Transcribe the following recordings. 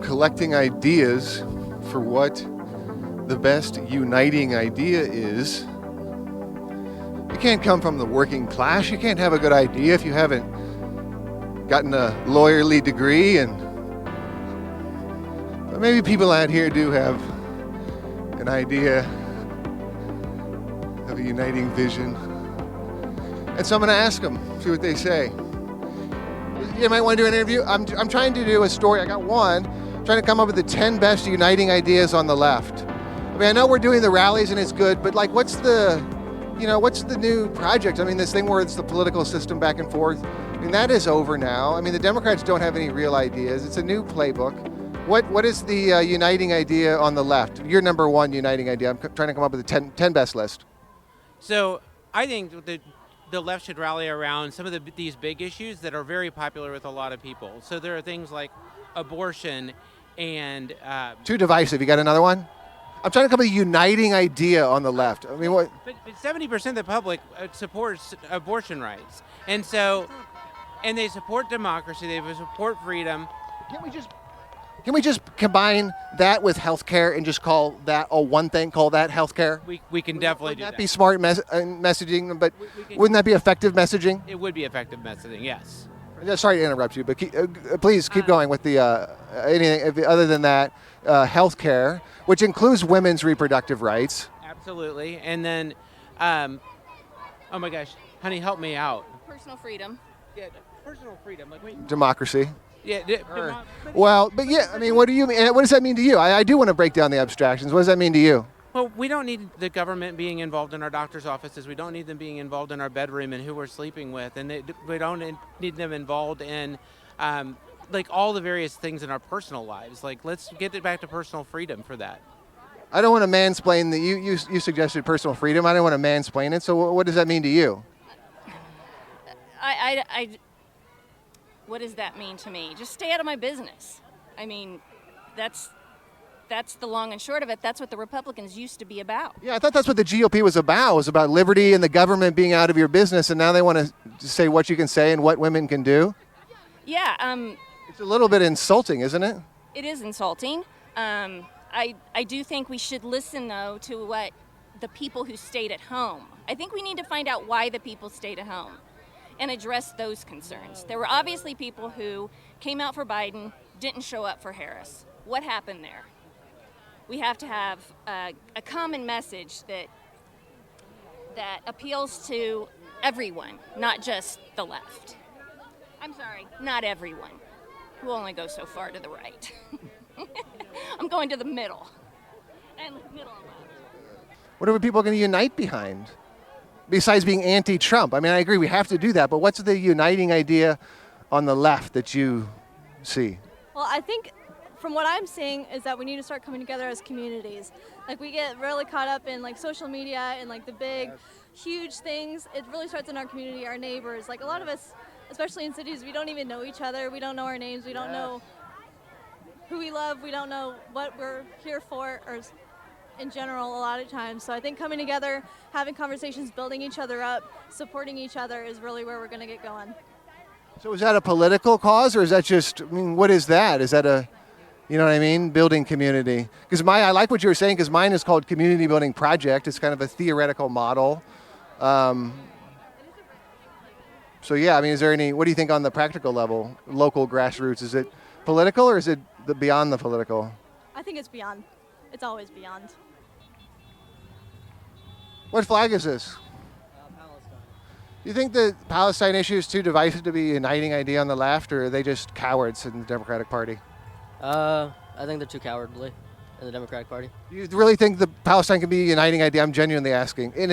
collecting ideas for what the best uniting idea is. You can't come from the working class. You can't have a good idea if you haven't gotten a lawyerly degree. But maybe people out here do have an idea of a uniting vision. And so I'm going to ask them, see what they say. You might want to do an interview. I'm trying to do a story. I got one. I'm trying to come up with the 10 best uniting ideas on the left. I mean, I know we're doing the rallies and it's good, but like, what's the new project? I mean, this thing where it's the political system back and forth. I mean, that is over now. I mean, the Democrats don't have any real ideas. It's a new playbook. What is the uniting idea on the left? Your number one uniting idea. I'm trying to come up with a 10 best list. So I think the left should rally around some of these big issues that are very popular with a lot of people. So there are things like abortion and... Too divisive. You got another one? I'm trying to come up with a uniting idea on the left. I mean, what? But 70% of the public supports abortion rights. And they support democracy, they support freedom. Can we just combine that with healthcare and just call that one thing, call that healthcare? We can definitely do that. Wouldn't that be smart messaging, but wouldn't that be effective messaging? It would be effective messaging, yes. Sorry to interrupt you, but please keep going with the anything other than that. Healthcare, which includes women's reproductive rights. Absolutely. And then, oh my gosh, honey, help me out. Personal freedom. Yeah, personal freedom. Like, wait. Democracy. Yeah. Well, but yeah, I mean, what do you mean? What does that mean to you? I do want to break down the abstractions. What does that mean to you? Well, we don't need the government being involved in our doctor's offices. We don't need them being involved in our bedroom and who we're sleeping with. And we don't need them involved in like all the various things in our personal lives. Like, let's get it back to personal freedom for that. I don't want to mansplain that you suggested personal freedom. I don't want to mansplain it. So what does that mean to you? What does that mean to me? Just stay out of my business. I mean, that's the long and short of it. That's what the Republicans used to be about. Yeah, I thought that's what the GOP was about. It was about liberty and the government being out of your business, and now they want to say what you can say and what women can do. Yeah. It's a little bit insulting, isn't it? It is insulting. I do think we should listen, though, to what the people who stayed at home. I think we need to find out why the people stayed at home and address those concerns. There were obviously people who came out for Biden, didn't show up for Harris. What happened there? We have to have a common message that appeals to everyone, not just the left. I'm sorry, not everyone. We'll only go so far to the right. I'm going to the middle. And middle and left. What are people going to unite behind? Besides being anti-Trump. I mean, I agree we have to do that, but what's the uniting idea on the left that you see? Well, I think from what I'm seeing is that we need to start coming together as communities. Like, we get really caught up in like social media and like the big, huge things. It really starts in our community, our neighbors. Like, a lot of us, especially in cities, we don't even know each other. We don't know our names. We don't know who we love. We don't know what we're here for, or in general, a lot of times. So I think coming together, having conversations, building each other up, supporting each other is really where we're going to get going. So is that a political cause, or is that just, I mean, what is that? Is that a, you know what I mean, building community? Because I like what you were saying, because mine is called Community Building Project. It's kind of a theoretical model. So yeah, I mean, is there any, what do you think on the practical level, local grassroots? Is it political, or is it beyond the political? I think it's beyond. It's always beyond. What flag is this? Palestine. Do you think the Palestine issue is too divisive to be a uniting idea on the left, or are they just cowards in the Democratic Party? I think they're too cowardly in the Democratic Party. You really think the Palestine can be a uniting idea? I'm genuinely asking. And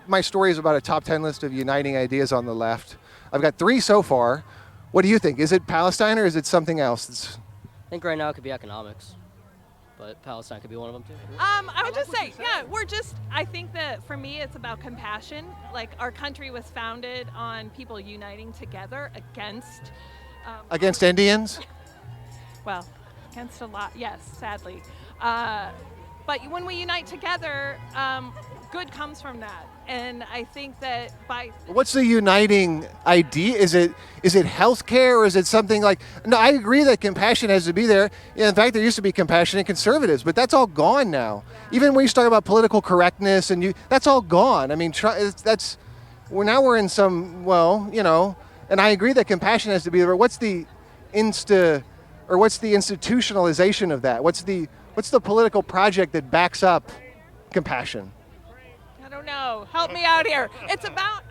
my story is about a top 10 list of uniting ideas on the left. I've got 3 so far. What do you think? Is it Palestine, or is it something else? I think right now it could be economics, but Palestine could be one of them too. I would just say, I think that for me it's about compassion. Like, our country was founded on people uniting together against... Against Indians? Well, against a lot, yes, sadly. But when we unite together, good comes from that. And I think that by What's the uniting idea? Is it healthcare, or is it something like? No, I agree that compassion has to be there. Yeah, in fact, there used to be compassionate conservatives, but that's all gone now. Even when you talk about political correctness, that's all gone. I mean, we're in some, well, and I agree that compassion has to be there. What's the institutionalization of that? What's the political project that backs up compassion? I don't know. Help me out here. It's about,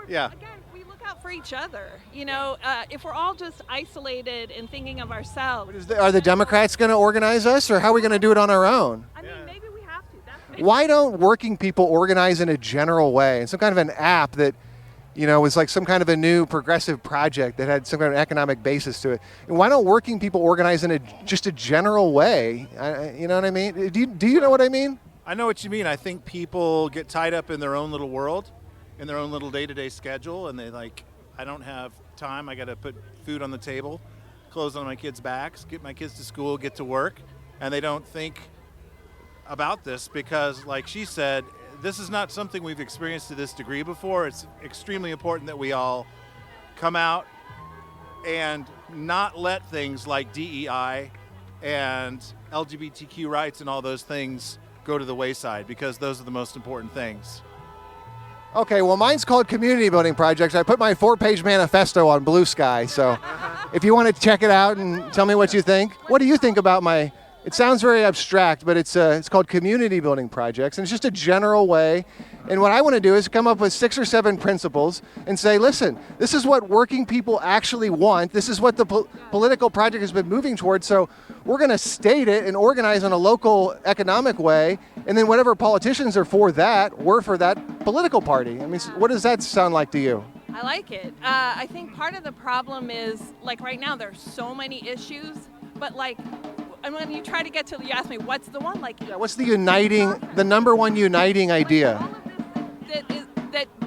Yeah. again, we look out for each other. If we're all just isolated and thinking of ourselves. Are the Democrats going to organize us, or how are we going to do it on our own? Maybe we have to. That's Why don't working people organize in a general way, in some kind of an app that, was like some kind of a new progressive project that had some kind of economic basis to it? And why don't working people organize in just a general way? You know what I mean? Do you know what I mean? I know what you mean. I think people get tied up in their own little world, in their own little day-to-day schedule, and I don't have time. I got to put food on the table, clothes on my kids' backs, get my kids to school, get to work, and they don't think about this because, like she said, this is not something we've experienced to this degree before. It's extremely important that we all come out and not let things like DEI and LGBTQ rights and all those things go to the wayside, because those are the most important things. Okay, well, mine's called Community Building Projects. I put my 4-page manifesto on Blue Sky, so if you want to check it out and tell me what you think. What do you think about my? It sounds very abstract, but it's called Community Building Projects, and it's just a general way. And what I want to do is come up with 6 or 7 principles and say, listen, this is what working people actually want. This is what the political project has been moving towards. So we're going to state it and organize in a local economic way. And then whatever politicians are for that, we're for that political party. I mean, what does that sound like to you? I like it. I think part of the problem is, like right now, there's so many issues, but and when you try to get to, you ask me, what's the one? What's the number one uniting idea? All of this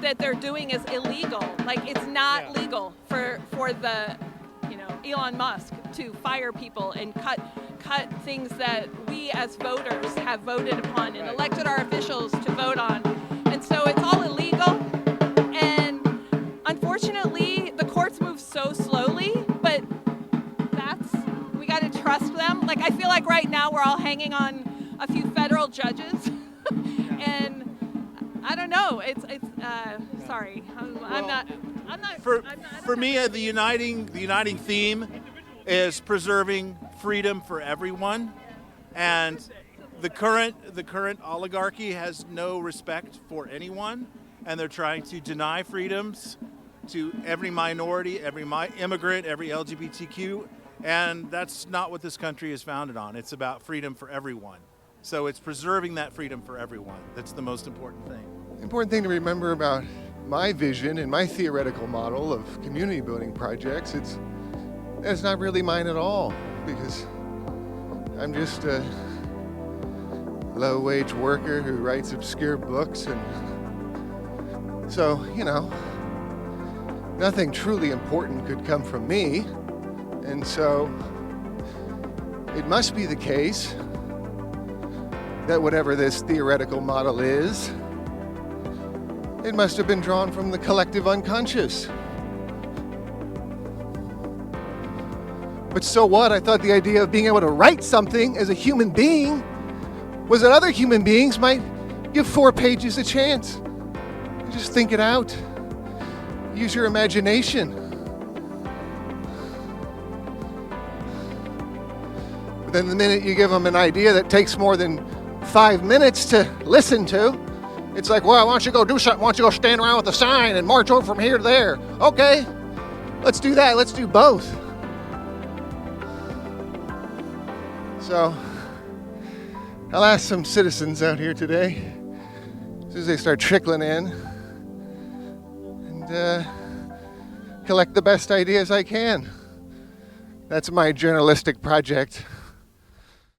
that they're doing is illegal. It's not legal for the, Elon Musk to fire people and cut things that we as voters have voted upon and elected our officials to vote on. And so it's all illegal. And unfortunately, the courts move so slowly, but we got to trust them. I feel like right now we're all hanging on a few federal judges, and I don't know. It's sorry, I'm not. For me, the uniting theme is preserving freedom for everyone, and the current oligarchy has no respect for anyone, and they're trying to deny freedoms to every minority, every immigrant, every LGBTQ. And that's not what this country is founded on. It's about freedom for everyone. So it's preserving that freedom for everyone. That's the most important thing. Important thing to remember about my vision and my theoretical model of community building projects, it's not really mine at all, because I'm just a low-wage worker who writes obscure books, and so, nothing truly important could come from me. And so it must be the case that whatever this theoretical model is, it must have been drawn from the collective unconscious. But so what? I thought the idea of being able to write something as a human being was that other human beings might give 4 pages a chance. You just think it out. Use your imagination. Then the minute you give them an idea that takes more than 5 minutes to listen to, it's like, well, why don't you go do something? Why don't you go stand around with a sign and march over from here to there? Okay, let's do that. Let's do both. So I'll ask some citizens out here today, as soon as they start trickling in, and collect the best ideas I can. That's my journalistic project.